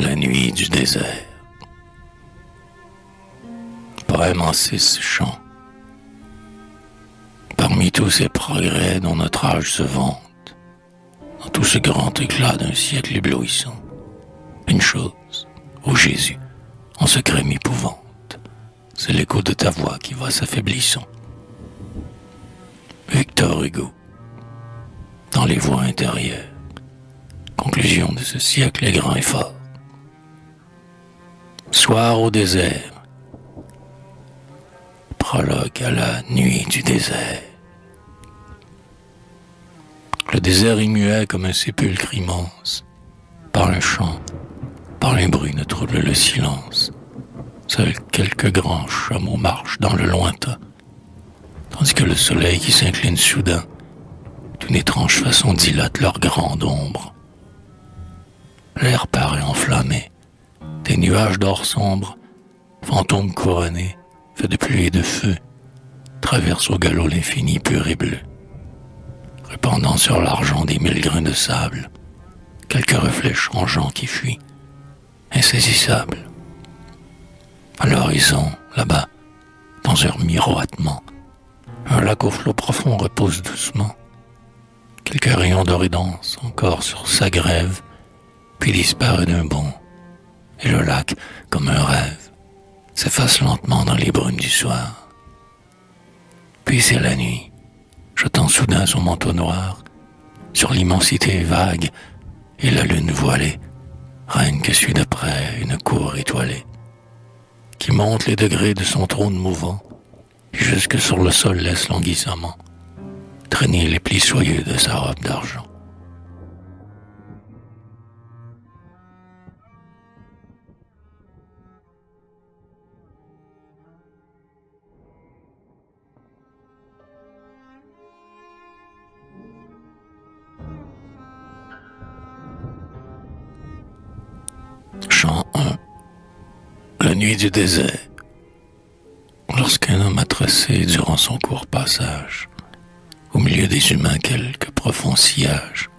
La nuit du désert. Poème en 6 chants. Parmi tous ces progrès dont notre âge se vante, dans tout ce grand éclat d'un siècle éblouissant, une chose, ô Jésus, en secret m'épouvante, c'est l'écho de ta voix qui va s'affaiblissant. Victor Hugo. Dans les voies intérieures. Conclusion de ce siècle est grand et fort. Soir au désert. Prologue à la nuit du désert. Le désert est muet comme un sépulcre immense. Par un chant, par un bruit ne trouble le silence. Seuls quelques grands chameaux marchent dans le lointain, tandis que le soleil qui s'incline soudain, d'une étrange façon dilate leur grande ombre. L'air paraît enflammé, des nuages d'or sombre, fantômes couronnés, faits de pluie et de feu, traversent au galop l'infini pur et bleu, répandant sur l'argent des 1000 grains de sable, quelques reflets changeants qui fuient, insaisissables. À l'horizon, là-bas, dans un miroitement, un lac au flot profond repose doucement. Quelques rayons dorés dansent encore sur sa grève, puis disparaît d'un bond, et le lac, comme un rêve, s'efface lentement dans les brumes du soir. Puis c'est la nuit, jetant soudain son manteau noir sur l'immensité vague, et la lune voilée règne que suit d'après une cour étoilée, qui monte les degrés de son trône mouvant, et jusque sur le sol laisse languissamment traîner les plis soyeux de sa robe d'argent. Chant 1. La nuit du désert. Lorsqu'un homme a tracé durant son court passage, au milieu des humains quelque profond sillage,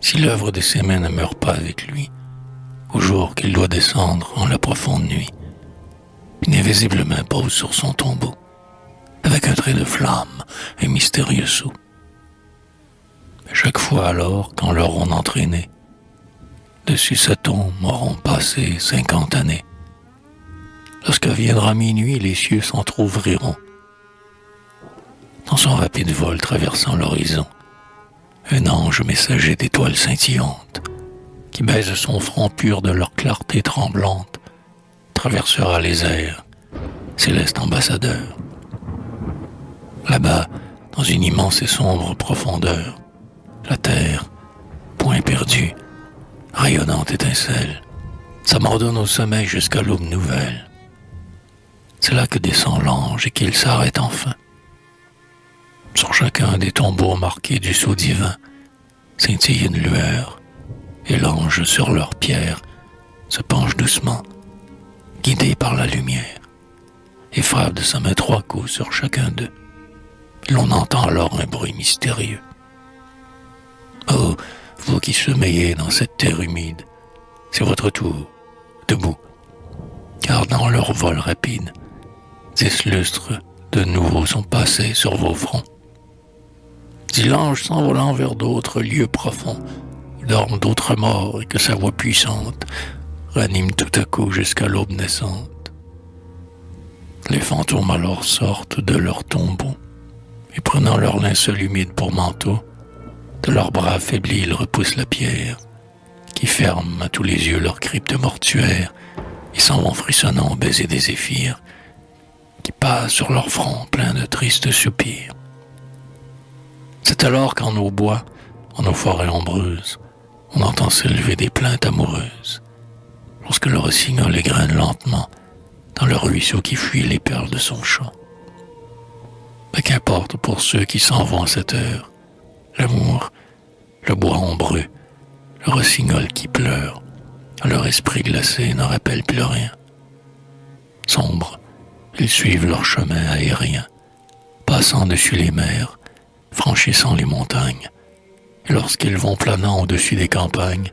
si l'œuvre de ses mains ne meurt pas avec lui, au jour qu'il doit descendre en la profonde nuit, une invisible main pose sur son tombeau, avec un trait de flamme, un mystérieux sceau. Chaque fois alors, quand l'auront entraîné, dessus sa tombe auront passé 50 années. Lorsque viendra minuit, les cieux s'entr'ouvriront. Dans son rapide vol traversant l'horizon, un ange messager d'étoiles scintillantes, qui baise son front pur de leur clarté tremblante, traversera les airs, céleste ambassadeur. Là-bas, dans une immense et sombre profondeur, la terre, point perdu, rayonnante étincelle, s'abandonne au sommeil jusqu'à l'aube nouvelle. C'est là que descend l'ange et qu'il s'arrête enfin. Sur chacun des tombeaux marqués du sceau divin scintille une lueur, et l'ange sur leurs pierres se penche doucement, guidé par la lumière, et frappe de sa main 3 coups sur chacun d'eux. L'on entend alors un bruit mystérieux. Oh, vous qui sommeillez dans cette terre humide, c'est votre tour, debout, car dans leur vol rapide, 10 lustres de nouveau sont passés sur vos fronts. Dit l'ange s'envolant vers d'autres lieux profonds, où dorment d'autres morts et que sa voix puissante ranime tout à coup jusqu'à l'aube naissante. Les fantômes alors sortent de leurs tombeaux, et prenant leur linceul humide pour manteau, de leurs bras affaiblis ils repoussent la pierre, qui ferme à tous les yeux leur crypte mortuaire, et s'en vont frissonnant au baiser des zéphyrs, qui passent sur leur front plein de tristes soupirs. C'est alors qu'en nos bois, en nos forêts ombreuses, on entend s'élever des plaintes amoureuses, lorsque le rossignol égrène lentement dans le ruisseau qui fuit les perles de son chant. Mais qu'importe pour ceux qui s'en vont à cette heure, l'amour, le bois ombreux, le rossignol qui pleure, à leur esprit glacé ne rappelle plus rien. Sombres, ils suivent leur chemin aérien, passant dessus les mers, franchissant les montagnes, et lorsqu'ils vont planant au-dessus des campagnes,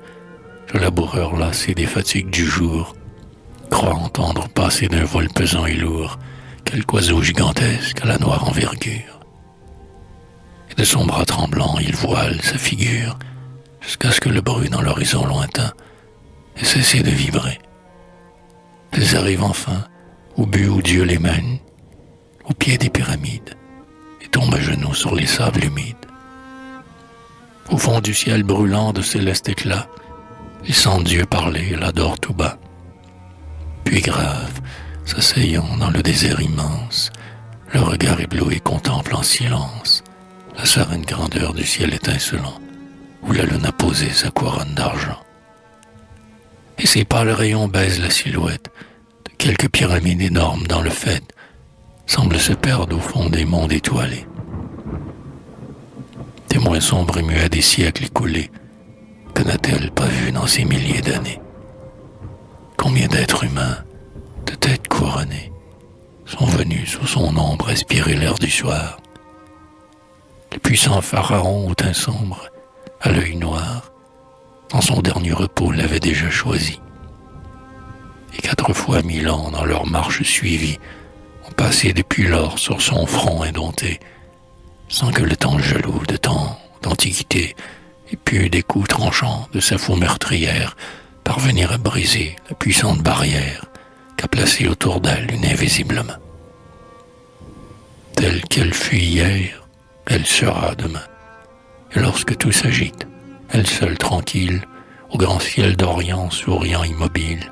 le laboureur lassé des fatigues du jour croit entendre passer d'un vol pesant et lourd quelque oiseau gigantesque à la noire envergure. Et de son bras tremblant, il voile sa figure jusqu'à ce que le bruit dans l'horizon lointain ait cessé de vibrer. Ils arrivent enfin au but où Dieu les mène, au pied des pyramides, et tombent à genoux sur les sables humides. Au fond du ciel brûlant de céleste éclat, ils sentent Dieu parler et l'adorent tout bas. Puis grave, s'asseyant dans le désert immense, le regard ébloui contemple en silence la sereine grandeur du ciel étincelant, où la lune a posé sa couronne d'argent. Et ses pâles rayons baisent la silhouette de quelques pyramides énormes dans le fait, semblent se perdre au fond des mondes étoilés. Témoin sombre et muet des siècles écoulés, que n'a-t-elle pas vu dans ces milliers d'années? Combien d'êtres humains, de têtes couronnées, sont venus sous son ombre respirer l'air du soir? Le puissant pharaon au teint sombre, à l'œil noir, dans son dernier repos l'avait déjà choisi. Et 4 fois 1000 ans dans leur marche suivie ont passé depuis lors sur son front indompté, sans que le temps jaloux de temps d'antiquité ait pu des coups tranchants de sa faux meurtrière parvenir à briser la puissante barrière qu'a placée autour d'elle une invisible main. Telle qu'elle fut hier, elle sera demain. Et lorsque tout s'agite, elle seule tranquille, au grand ciel d'Orient souriant immobile,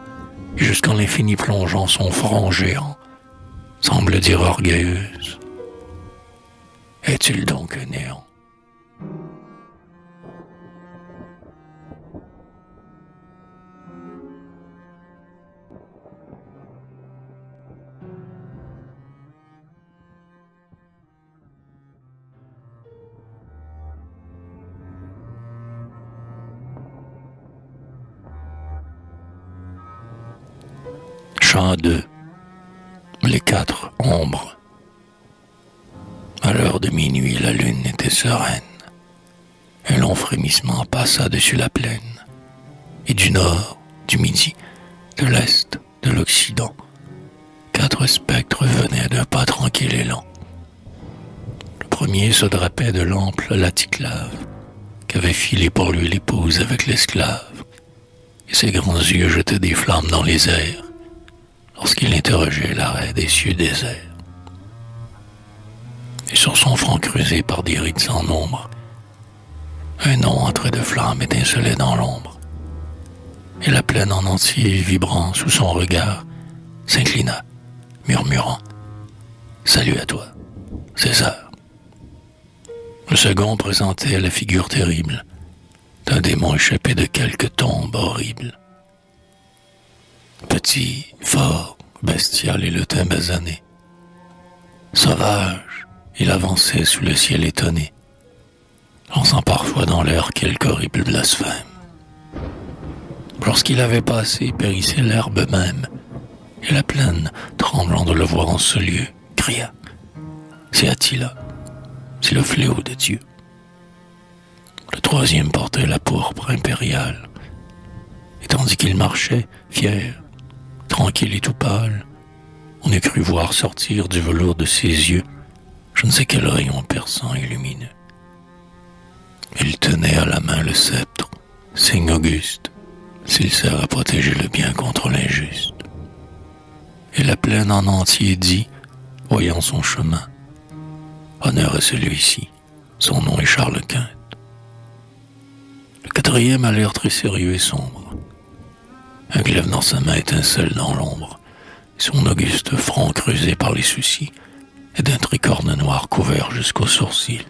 et jusqu'en l'infini plongeant son front géant, semble dire orgueilleuse: est-il donc un néant? Chant 2. Les 4 ombres. À l'heure de minuit, la lune était sereine. Un long frémissement passa dessus la plaine, et du nord, du midi, de l'est, de l'occident, 4 spectres venaient d'un pas tranquille et lent. Le premier se drapait de l'ample laticlave qu'avait filé pour lui l'épouse avec l'esclave, et ses grands yeux jetaient des flammes dans les airs lorsqu'il interrogeait l'arrêt des cieux déserts. Et sur son front creusé par des rides sans nombre, un nom entré de flammes étincelait dans l'ombre, et la plaine en entier, vibrant sous son regard, s'inclina, murmurant: salut à toi, César. Le second présentait la figure terrible d'un démon échappé de quelque tombe horrible. Petit, fort, bestial et le teint basané. Sauvage, il avançait sous le ciel étonné, lançant parfois dans l'air quelque horrible blasphème. Lorsqu'il avait passé, périssait l'herbe même, et la plaine, tremblant de le voir en ce lieu, cria: c'est Attila, c'est le fléau de Dieu. Le troisième portait la pourpre impériale, et tandis qu'il marchait, fier, tranquille et tout pâle, on eût cru voir sortir du velours de ses yeux je ne sais quel rayon perçant et lumineux. Il tenait à la main le sceptre, signe auguste, s'il sert à protéger le bien contre l'injuste. Et la plaine en entier dit, voyant son chemin: honneur à celui-ci, son nom est Charles Quint. Le quatrième a l'air très sérieux et sombre. Un glaive dans sa main étincelle dans l'ombre, et son auguste front creusé par les soucis est d'un tricorne noir couvert jusqu'aux sourcils.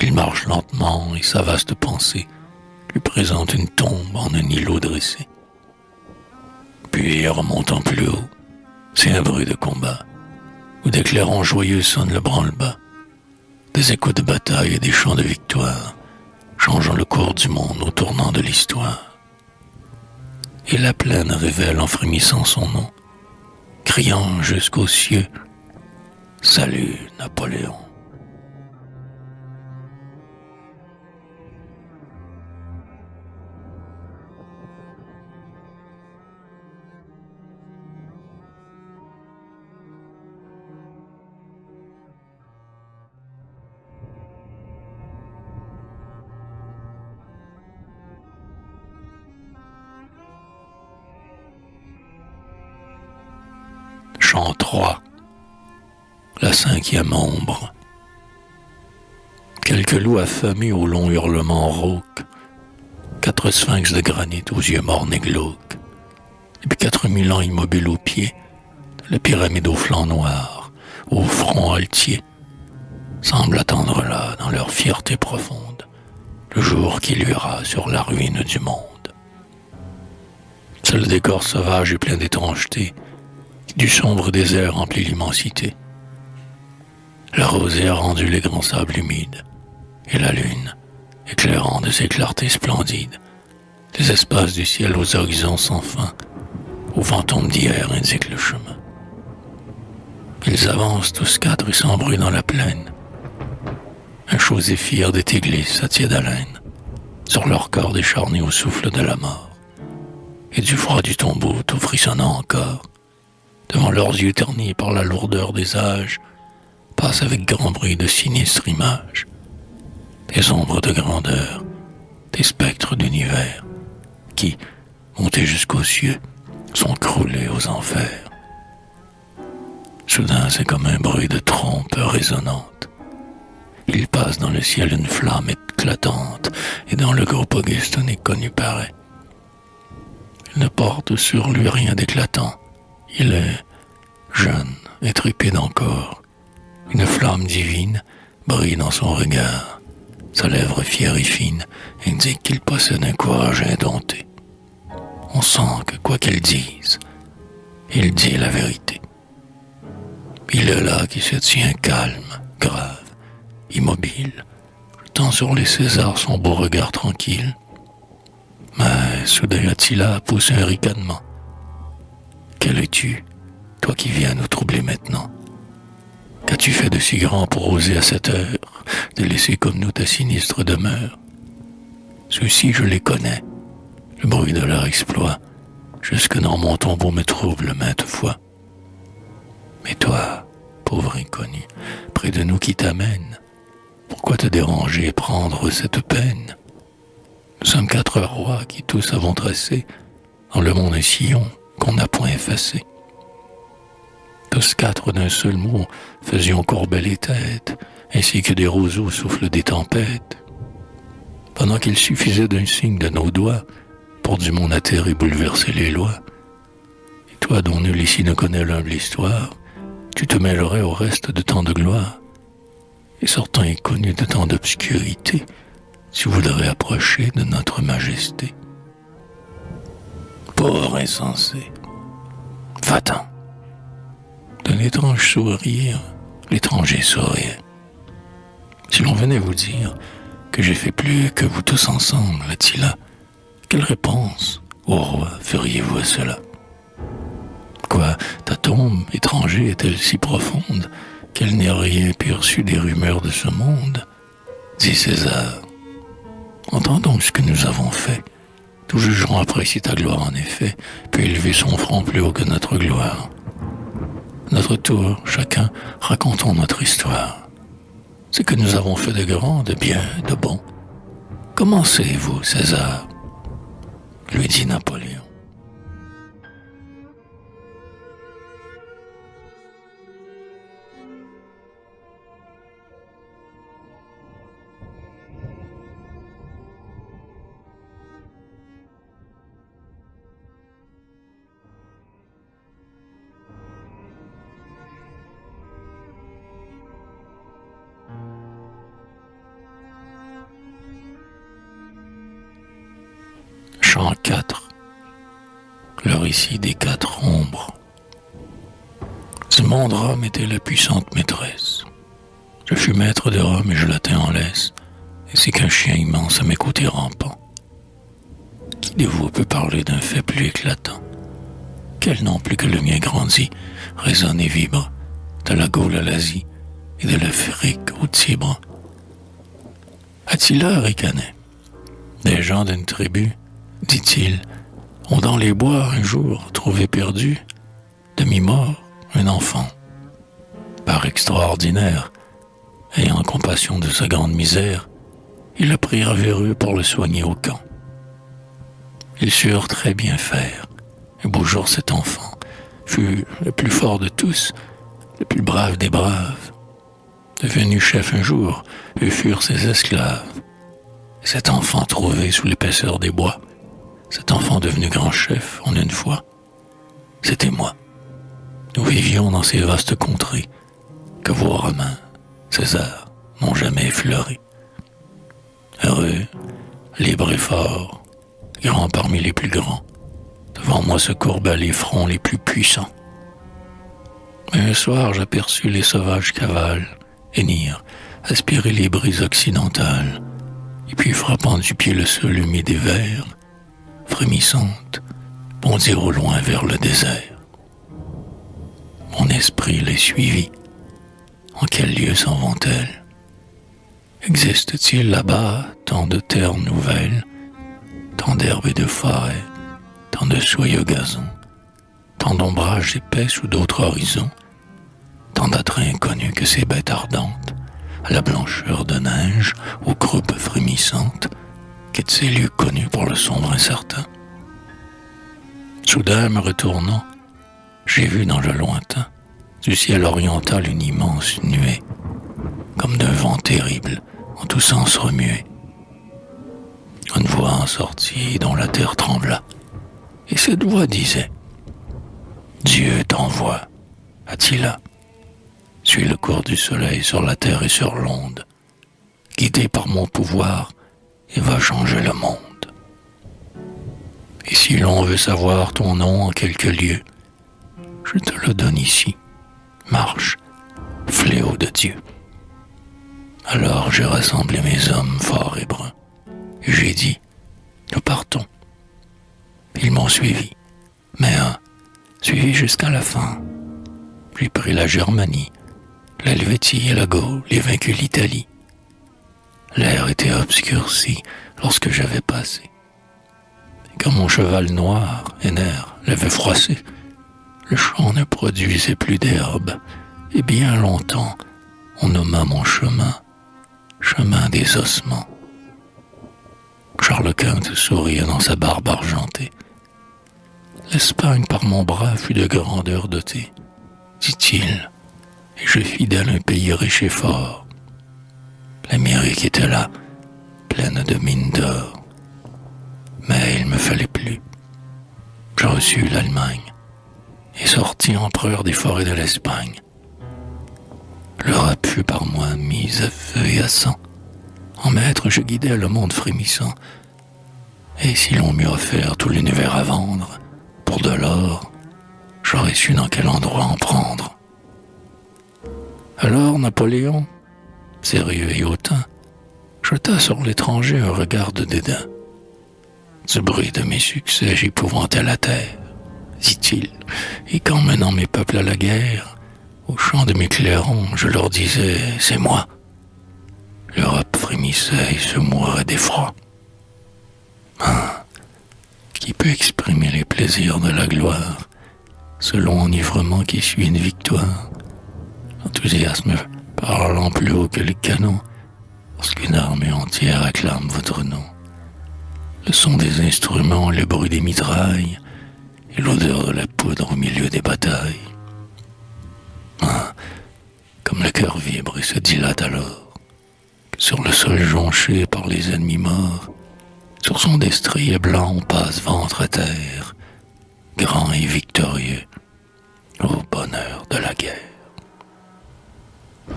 Il marche lentement et sa vaste pensée lui présente une tombe en un îlot dressé. Puis, remontant plus haut, c'est un bruit de combat, où des clairons joyeux sonnent le branle-bas, des échos de bataille et des chants de victoire, changeant le cours du monde au tournant de l'histoire. Et la plaine révèle en frémissant son nom, criant jusqu'aux cieux: salut Napoléon. croix, la cinquième ombre. Quelques loups affamés aux longs hurlements rauques, 4 sphinx de granit aux yeux mornes et glauques, depuis 4000 ans immobiles aux pieds de la pyramide aux flancs noirs, au front altier, semblent attendre là, dans leur fierté profonde, le jour qui luira sur la ruine du monde. C'est le décor sauvage et plein d'étrangeté qui du sombre désert remplit l'immensité. La rosée a rendu les grands sables humides, et la lune, éclairant de ses clartés splendides, les espaces du ciel aux horizons sans fin, aux fantômes d'hier indiquent le chemin. Ils avancent tous 4 et sans bruit dans la plaine. Un chaud zéphyr d'été glisse à tiède haleine sur leur corps décharné au souffle de la mort, et du froid du tombeau tout frissonnant encore, devant leurs yeux ternis par la lourdeur des âges, passe avec grand bruit de sinistres images, des ombres de grandeur, des spectres d'univers, qui, montés jusqu'aux cieux, sont croulés aux enfers. Soudain, c'est comme un bruit de trompe résonnante. Il passe dans le ciel une flamme éclatante, et dans le groupe auguste un inconnu paraît. Il ne porte sur lui rien d'éclatant. Il est jeune, intrépide encore. Une flamme divine brille dans son regard. Sa lèvre fière et fine indique qu'il possède un courage indompté. On sent que quoi qu'il dise, il dit la vérité. Il est là qui se tient calme, grave, immobile, jetant sur les Césars son beau regard tranquille. Mais soudain Attila pousse un ricanement. Quel es-tu, toi qui viens nous troubler maintenant? Qu'as-tu fait de si grand pour oser à cette heure de laisser comme nous ta sinistre demeure? Ceux-ci, je les connais, le bruit de leur exploit, jusque dans mon tombeau me trouble maintes fois. Mais toi, pauvre inconnu, près de nous qui t'amène, pourquoi te déranger et prendre cette peine? Nous sommes 4 rois qui tous avons tracé dans le monde un sillon qu'on n'a point effacé. Tous 4 d'un seul mot faisions courber les têtes, ainsi que des roseaux soufflent des tempêtes. Pendant qu'il suffisait d'un signe de nos doigts pour du monde atterrer et bouleverser les lois. Et toi dont nul ici ne connaît l'humble histoire, tu te mêlerais au reste de tant de gloire. Et sortant inconnu de tant d'obscurité, tu voudrais approcher de notre majesté. Pauvre insensé, va-t'en. D'un étrange sourire, l'étranger souriait. Si l'on venait vous dire que j'ai fait plus que vous tous ensemble, Attila, quelle réponse, ô roi, feriez-vous à cela? Quoi, ta tombe, étranger, est-elle si profonde qu'elle n'ait rien perçu des rumeurs de ce monde? Dit César. Entends donc ce que nous avons fait. Nous jugerons après si ta gloire en effet peut élever son front plus haut que notre gloire. À notre tour, chacun, racontons notre histoire. Ce que nous avons fait de grand, de bien, de bon. Commencez-vous, César, lui dit Napoléon. Chant 4. Le récit des 4 ombres. Ce monde Rome était la puissante maîtresse. Je fus maître de Rome et je la tins en laisse, ainsi qu'un chien immense à mes côtés rampant. Qui de vous peut parler d'un fait plus éclatant? Quel nom plus que le mien grandit, résonne et vibre, de la Gaule à l'Asie et de l'Afrique au Tibre. Attila ricanait. Des gens d'une tribu, dit-il, ont dans les bois un jour trouvé perdu, demi-mort, un enfant. Par extraordinaire, ayant compassion de sa grande misère, ils le prirent vers eux pour le soigner au camp. Ils surent très bien faire. Un beau jour, cet enfant fut le plus fort de tous, le plus brave des braves. Devenu chef un jour, eux furent ses esclaves. Cet enfant trouvé sous l'épaisseur des bois, cet enfant devenu grand chef en une fois, c'était moi. Nous vivions dans ces vastes contrées que vos Romains, César, n'ont jamais effleurées. Heureux, libre et fort, grand parmi les plus grands, devant moi se courbaient les fronts les plus puissants. Mais un soir, j'aperçus les sauvages cavales hennir, aspirer les brises occidentales, et puis frappant du pied le sol humide et vert, frémissante, bondir au loin vers le désert. Mon esprit les suivit. En quel lieu s'en vont-elles? Existe-t-il là-bas tant de terres nouvelles, tant d'herbes et de forêts, tant de soyeux gazons, tant d'ombrages épais sous d'autres horizons, tant d'attraits inconnus que ces bêtes ardentes, à la blancheur de neige, aux croupes frémissantes, qu'est de ces lieux connus pour le sombre incertain? Soudain, me retournant, j'ai vu dans le lointain, du ciel oriental, une immense nuée, comme d'un vent terrible, en tous sens remué. Une voix en sortit dont la terre trembla, et cette voix disait: Dieu t'envoie, Attila. Suis le cours du soleil sur la terre et sur l'onde, guidé par mon pouvoir, et va changer le monde. Et si l'on veut savoir ton nom en quelques lieux, je te le donne ici. Marche, fléau de Dieu. Alors j'ai rassemblé mes hommes forts et bruns, et j'ai dit: nous partons. Ils m'ont suivi, mais suivi jusqu'à la fin. J'ai pris la Germanie, l'Helvétie et la Gaule, et vaincu l'Italie. L'air était obscurci lorsque j'avais passé. Et quand mon cheval noir, Éner, l'avait froissé, le champ ne produisait plus d'herbe, et bien longtemps on nomma mon chemin chemin des ossements. Charles Quint souriait dans sa barbe argentée. L'Espagne par mon bras fut de grandeur dotée, dit-il, et je fis d'elle un pays riche et fort. L'Amérique était là, pleine de mines d'or. Mais il me fallait plus. Je reçus l'Allemagne et sortis empereur des forêts de l'Espagne. L'Europe fut par moi mise à feu et à sang. En maître, je guidais le monde frémissant. Et si l'on m'eût offert tout l'univers à vendre, pour de l'or, j'aurais su dans quel endroit en prendre. Alors Napoléon, sérieux et hautain, jeta sur l'étranger un regard de dédain. Du bruit de mes succès, j'épouvantais la terre, dit-il, et quand menant mes peuples à la guerre, au chant de mes clairons, je leur disais: c'est moi. L'Europe frémissait et se mourait d'effroi. Qui peut exprimer les plaisirs de la gloire, ce long enivrement qui suit une victoire, l'enthousiasme parlant plus haut que les canons, lorsqu'une armée entière acclame votre nom. Le son des instruments, le bruit des mitrailles, et l'odeur de la poudre au milieu des batailles. Comme le cœur vibre et se dilate alors, que sur le sol jonché par les ennemis morts, sur son destrier blanc on passe ventre à terre, grand et victorieux, au bonheur de la guerre.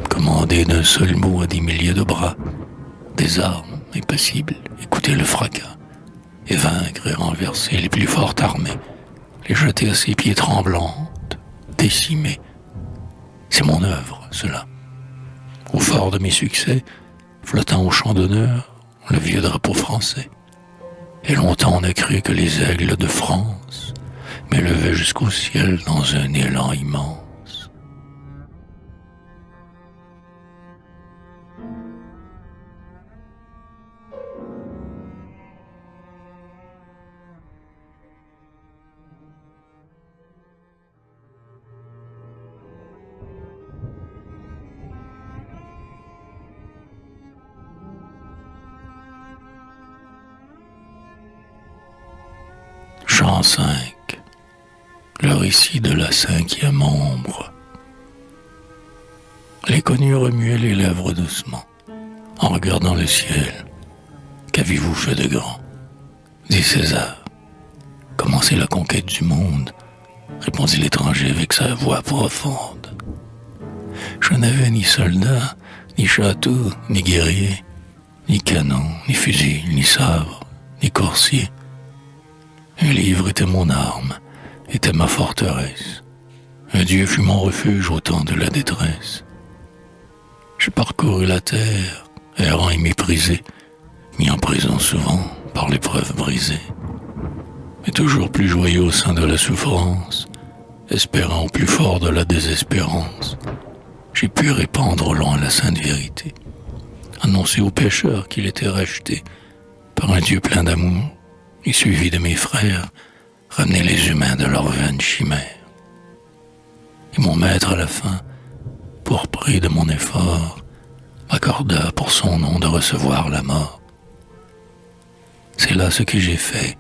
Commandé d'un seul mot à des milliers de bras, des armes impassibles, écouter le fracas, et vaincre et renverser les plus fortes armées, les jeter à ses pieds tremblantes, décimées. C'est mon œuvre, cela. Au fort de mes succès, flottant au champ d'honneur, le vieux drapeau français. Et longtemps on a cru que les aigles de France m'élevaient jusqu'au ciel dans un élan immense. Chant 5. Le ici de la cinquième ombre. L'inconnu remuait les lèvres doucement, en regardant le ciel. Qu'avez-vous fait de grand? Dit César. Commencez la conquête du monde, répondit l'étranger avec sa voix profonde. Je n'avais ni soldats, ni château, ni guerriers, ni canon, ni fusil, ni sabre, ni coursier. Un livre était mon arme, était ma forteresse. Un Dieu fut mon refuge au temps de la détresse. Je parcourus la terre, errant et méprisé, mis en prison souvent par l'épreuve brisée. Mais toujours plus joyeux au sein de la souffrance, espérant au plus fort de la désespérance, j'ai pu répandre au loin la sainte vérité, annoncer aux pécheurs qu'il était racheté par un Dieu plein d'amour, et suivi de mes frères, ramener les humains de leur vaine chimère. Et mon maître à la fin, pour prix de mon effort, m'accorda pour son nom de recevoir la mort. C'est là ce que j'ai fait,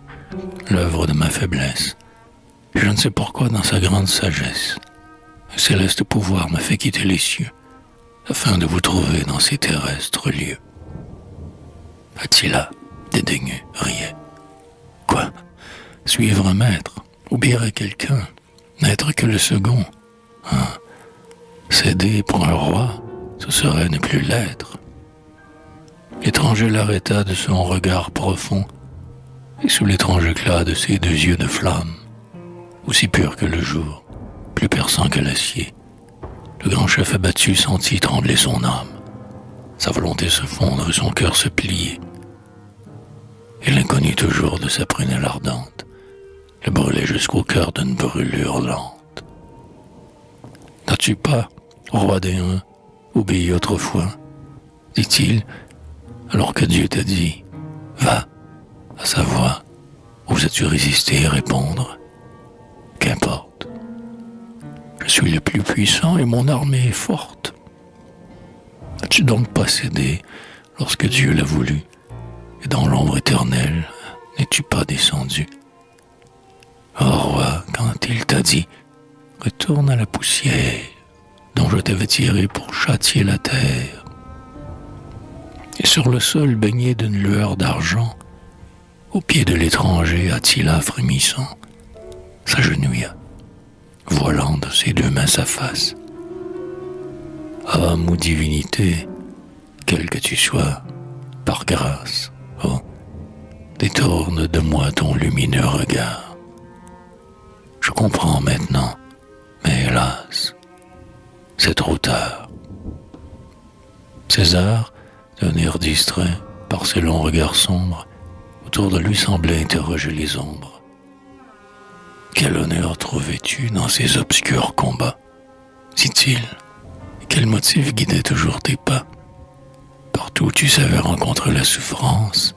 l'œuvre de ma faiblesse. Je ne sais pourquoi, dans sa grande sagesse, un céleste pouvoir m'a fait quitter les cieux, afin de vous trouver dans ces terrestres lieux. Attila, dédaigneux, riait. Quoi? Suivre un maître, obéir à quelqu'un, n'être que le second. Céder pour un roi, ce serait ne plus l'être. L'étranger l'arrêta de son regard profond, et sous l'étrange éclat de ses deux yeux de flamme, aussi purs que le jour, plus perçants que l'acier, le grand chef abattu sentit trembler son âme, sa volonté se fondre et son cœur se plier. Et l'inconnu toujours de sa prunelle ardente le brûlait jusqu'au cœur d'une brûlure lente. N'as-tu pas, roi des Huns, obéi autrefois, dit-il, alors que Dieu t'a dit, va, à sa voix, osas-tu résister et répondre? Qu'importe. Je suis le plus puissant et mon armée est forte. As-tu donc pas cédé lorsque Dieu l'a voulu, et dans l'ombre éternelle, n'es-tu pas descendu? Oh roi, quand il t'a dit, retourne à la poussière dont je t'avais tiré pour châtier la terre. Et sur le sol baigné d'une lueur d'argent, au pied de l'étranger, Attila frémissant, s'agenouilla, voilant de ses deux mains sa face. Âme ou divinité, quel que tu sois, par grâce, oh, détourne de moi ton lumineux regard. Je comprends maintenant, mais hélas, c'est trop tard. César, d'un air distrait par ses longs regards sombres, autour de lui semblait interroger les ombres. Quel honneur trouvais-tu dans ces obscurs combats? Dit-il. Quel motif guidait toujours tes pas? Partout tu savais rencontrer la souffrance,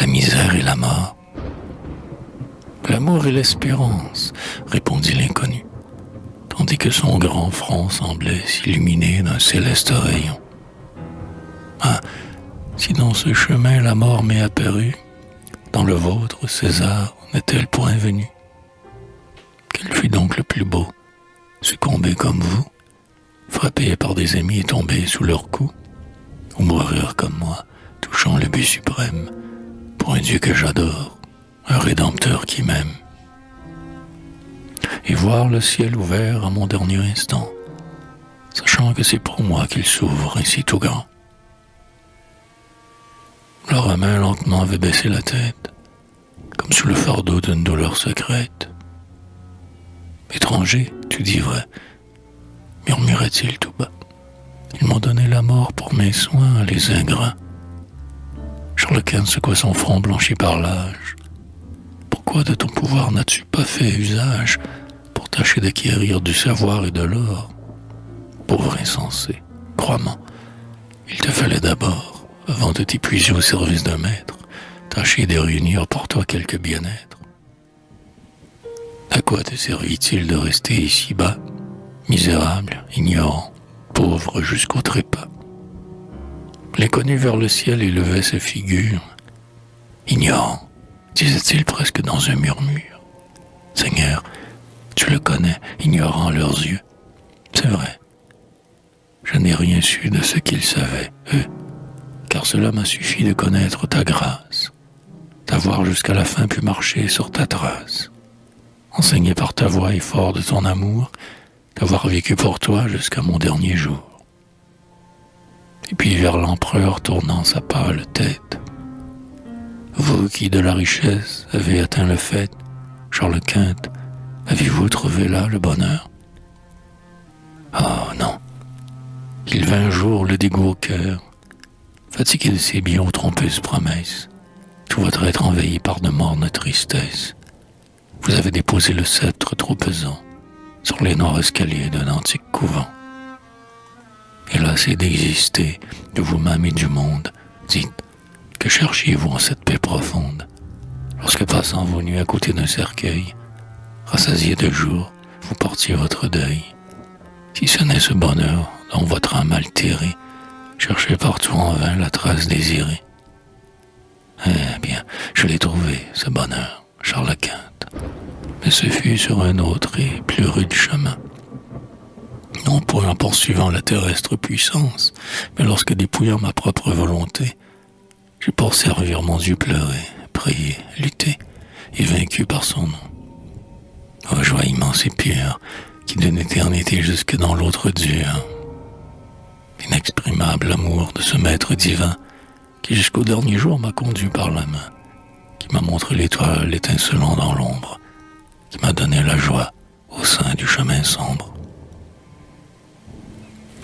la misère et la mort. L'amour et l'espérance, répondit l'inconnu, tandis que son grand front semblait s'illuminer d'un céleste rayon. Ah, si dans ce chemin la mort m'est apparue, dans le vôtre, César, n'est-elle point venue? Quel fut donc le plus beau, succomber comme vous, frappé par des ennemis et tomber sous leurs coups, ou mourir comme moi, touchant le but suprême, pour un Dieu que j'adore, un rédempteur qui m'aime. Et voir le ciel ouvert à mon dernier instant, sachant que c'est pour moi qu'il s'ouvre ainsi tout grand. Alors main lentement avait baissé la tête, comme sous le fardeau d'une douleur secrète. Étranger, tu dis vrai, murmurait-il tout bas. Ils m'ont donné la mort pour mes soins, les ingrats. Charles-Quint secoua son front blanchi par l'âge. Pourquoi de ton pouvoir n'as-tu pas fait usage pour tâcher d'acquérir du savoir et de l'or? Pauvre insensé, crois-moi, il te fallait d'abord, avant de t'épuiser au service d'un maître, tâcher de réunir pour toi quelque bien-être. À quoi te servit-il de rester ici-bas, misérable, ignorant, pauvre jusqu'au trépas? L'inconnu vers le ciel élevait sa figure. Ignorant, disait-il presque dans un murmure. Seigneur, Tu le connais, ignorant leurs yeux. C'est vrai. Je n'ai rien su de ce qu'ils savaient, eux, car cela m'a suffi de connaître ta grâce, d'avoir jusqu'à la fin pu marcher sur ta trace, enseigné par ta voix et fort de ton amour, d'avoir vécu pour toi jusqu'à mon dernier jour. Et puis vers l'empereur tournant sa pâle tête. Vous qui de la richesse avez atteint le fait, Charles Quint, avez-vous trouvé là le bonheur? Ah non. Il vint un jour le dégoût au cœur, fatigué de ses bien trompeuses promesses. Tout votre être envahi par de mornes tristesses. Vous avez déposé le sceptre trop pesant sur les noirs escaliers d'un antique couvent. Et lassé d'exister, de vous-même et du monde, dites, que cherchiez-vous en cette paix profonde, lorsque passant vos nuits à côté d'un cercueil, rassasié de jour, vous portiez votre deuil? Si ce n'est ce bonheur dont votre âme altérée cherchait partout en vain la trace désirée. Eh bien, je l'ai trouvé, ce bonheur, Charles Quint, mais ce fut sur un autre et plus rude chemin. Non point en poursuivant la terrestre puissance, mais lorsque dépouillant ma propre volonté, j'ai pour servir mon Dieu pleuré, prié, lutté, et vaincu par son nom. Ô joie immense et pure, qui d'une éternité jusque dans l'autre dure. Inexprimable amour de ce maître divin, qui jusqu'au dernier jour m'a conduit par la main, qui m'a montré l'étoile étincelant dans l'ombre, qui m'a donné la joie au sein du chemin sombre.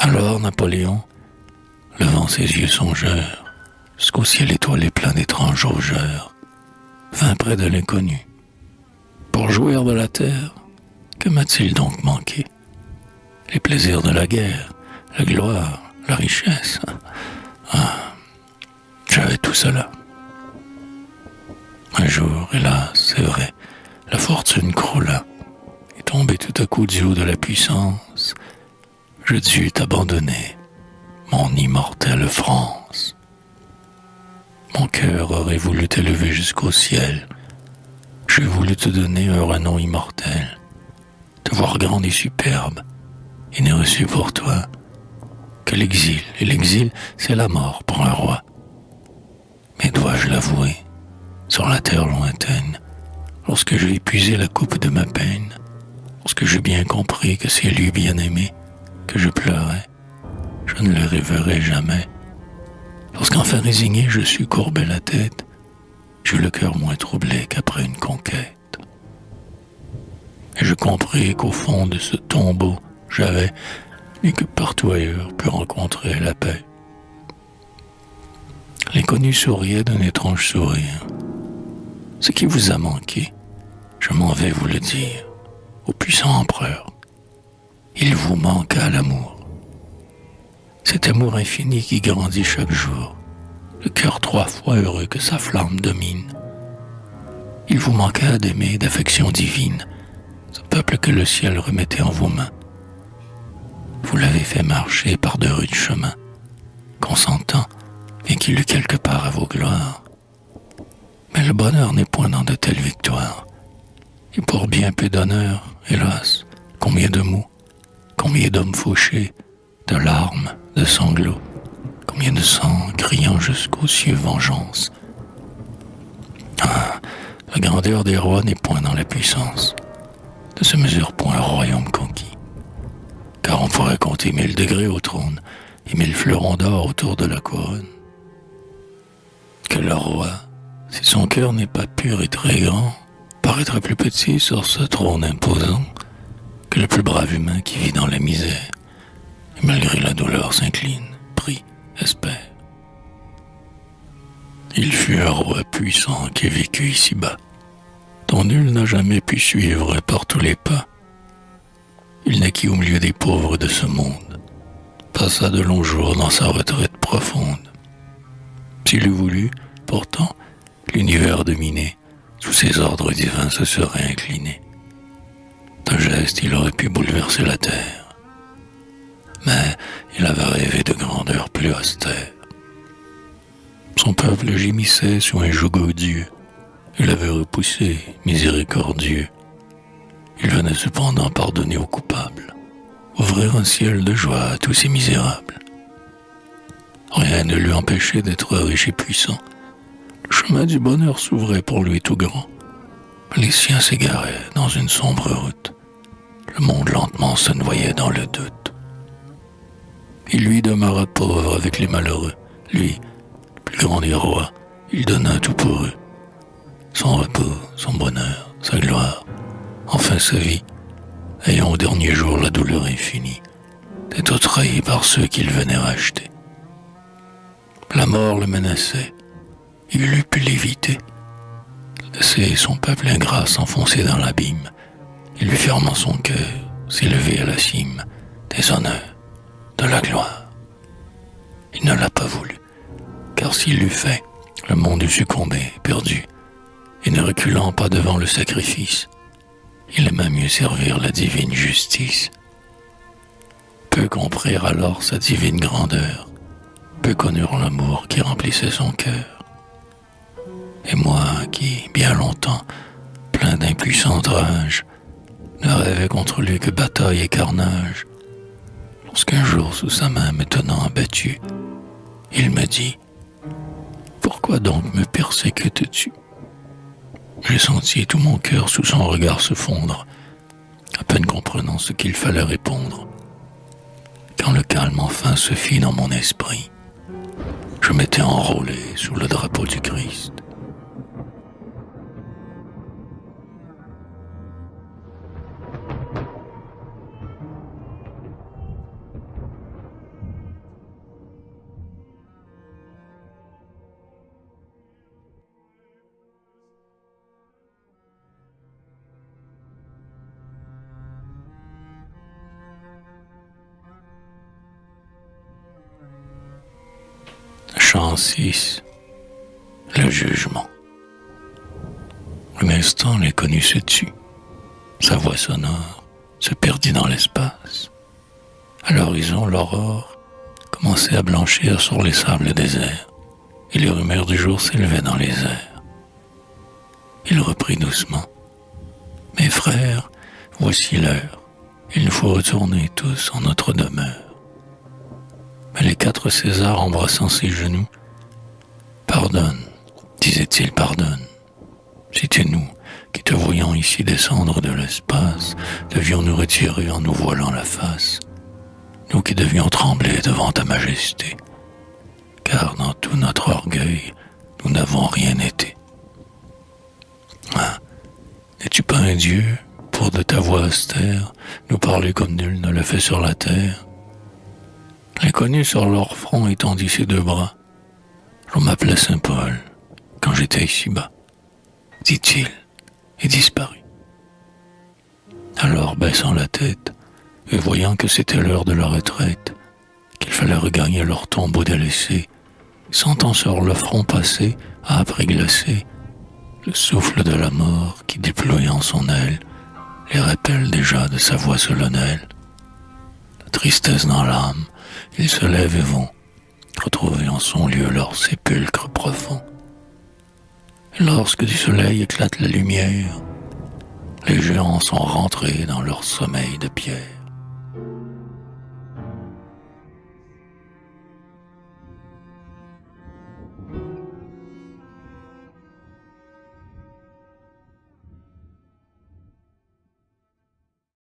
Alors Napoléon, levant ses yeux songeurs, jusqu'au ciel étoilé plein d'étranges rougeurs, vint près de l'inconnu. Pour jouir de la terre, que m'a-t-il donc manqué? Les plaisirs de la guerre, la gloire, la richesse. Ah, j'avais tout cela. Un jour, hélas, c'est vrai, la fortune croula, et tombé tout à coup du haut de la puissance, je dus t'abandonner, mon immortelle France. Mon cœur aurait voulu t'élever jusqu'au ciel. J'ai voulu te donner un renom immortel, te voir grande et superbe, et n'ai reçu pour toi que l'exil. Et l'exil, c'est la mort pour un roi. Mais dois-je l'avouer, sur la terre lointaine, lorsque j'ai épuisé la coupe de ma peine, lorsque j'ai bien compris que c'est lui bien-aimé que je pleurais, je ne le reverrai jamais. Lorsqu'enfin résigné, je sus courber la tête, j'eus le cœur moins troublé qu'après une conquête. Et je compris qu'au fond de ce tombeau, j'avais, et que partout ailleurs, pu rencontrer la paix. L'inconnu souriait d'un étrange sourire. Ce qui vous a manqué, je m'en vais vous le dire, au puissant empereur. Il vous manqua l'amour. Cet amour infini qui grandit chaque jour, le cœur 3 fois heureux que sa flamme domine. Il vous manqua d'aimer d'affection divine, ce peuple que le ciel remettait en vos mains. Vous l'avez fait marcher par de rudes chemins, consentant, bien qu'il eût quelque part à vos gloires. Mais le bonheur n'est point dans de telles victoires. Et pour bien peu d'honneur, hélas, combien de mots, combien d'hommes fauchés, de larmes, de sanglots, combien de sang criant jusqu'aux cieux vengeance. Ah, la grandeur des rois n'est point dans la puissance, ne se mesure point un royaume conquis. Car on pourrait compter 1000 degrés au trône et 1000 fleurons d'or autour de la couronne. Que le roi, si son cœur n'est pas pur et très grand, paraîtra plus petit sur ce trône imposant que le plus brave humain qui vit dans la misère et malgré la douleur s'incline, prie, espère. Il fut un roi puissant qui vécut ici-bas, dont nul n'a jamais pu suivre par tous les pas. Il naquit au milieu des pauvres de ce monde, passa de longs jours dans sa retraite profonde. S'il eût voulu, pourtant, l'univers dominé, sous ses ordres divins se serait incliné. D'un geste, il aurait pu bouleverser la terre. Mais il avait rêvé de grandeur plus austère. Son peuple gémissait sous un joug odieux. Il avait repoussé, miséricordieux. Il venait cependant pardonner aux coupables, ouvrir un ciel de joie à tous ces misérables. Rien ne lui empêchait d'être riche et puissant. Le chemin du bonheur s'ouvrait pour lui tout grand. Les siens s'égaraient dans une sombre route. Le monde lentement se noyait dans le doute. Il lui demeura pauvre avec les malheureux. Lui, plus grand des rois, il donna tout pour eux. Son repos, son bonheur, sa gloire, enfin sa vie, ayant au dernier jour la douleur infinie d'être trahi par ceux qu'il venait racheter. La mort le menaçait, il eût pu l'éviter. Laisser son peuple ingrat s'enfoncer dans l'abîme, et lui fermant son cœur, s'élever à la cime des honneurs, de la gloire. Il ne l'a pas voulu, car s'il l'eût fait, le monde eût succombé, perdu, et ne reculant pas devant le sacrifice, il aimait mieux servir la divine justice. Peu comprirent alors sa divine grandeur, peu connurent l'amour qui remplissait son cœur. Et moi qui, bien longtemps, plein d'impuissante rage, ne rêvais contre lui que bataille et carnage, lorsqu'un jour, sous sa main me tenant abattu, il me dit « Pourquoi donc me persécutes-tu » J'ai senti tout mon cœur sous son regard se fondre, à peine comprenant ce qu'il fallait répondre. Quand le calme enfin se fit dans mon esprit, je m'étais enrôlé sous le drapeau du Christ. Chant 6. Le jugement. Un instant, l'inconnu se tut. Sa voix sonore se perdit dans l'espace. À l'horizon, l'aurore commençait à blanchir sur les sables déserts, et les rumeurs du jour s'élevaient dans les airs. Il reprit doucement. « Mes frères, voici l'heure. Il nous faut retourner tous en notre demeure. » Mais les 4 Césars, embrassant ses genoux, « Pardonne, disait-il, pardonne. C'était nous qui, te voyant ici descendre de l'espace, devions nous retirer en nous voilant la face. Nous qui devions trembler devant ta majesté, car dans tout notre orgueil, nous n'avons rien été. Ah, n'es-tu pas un Dieu, pour de ta voix austère, nous parler comme nul ne le fait sur la terre? » L'inconnu sur leur front étendit ses 2 bras. « On m'appelait Saint Paul, quand j'étais ici-bas, » dit-il, et disparut. Alors, baissant la tête, et voyant que c'était l'heure de leur retraite, qu'il fallait regagner leur tombeau délaissé, sentant sur le front passer, âpre et glacé, le souffle de la mort qui, déployant son aile, les rappelle déjà de sa voix solennelle. La tristesse dans l'âme, ils se lèvent et vont retrouver en son lieu leur sépulcre profond. Et lorsque du soleil éclate la lumière, les géants sont rentrés dans leur sommeil de pierre.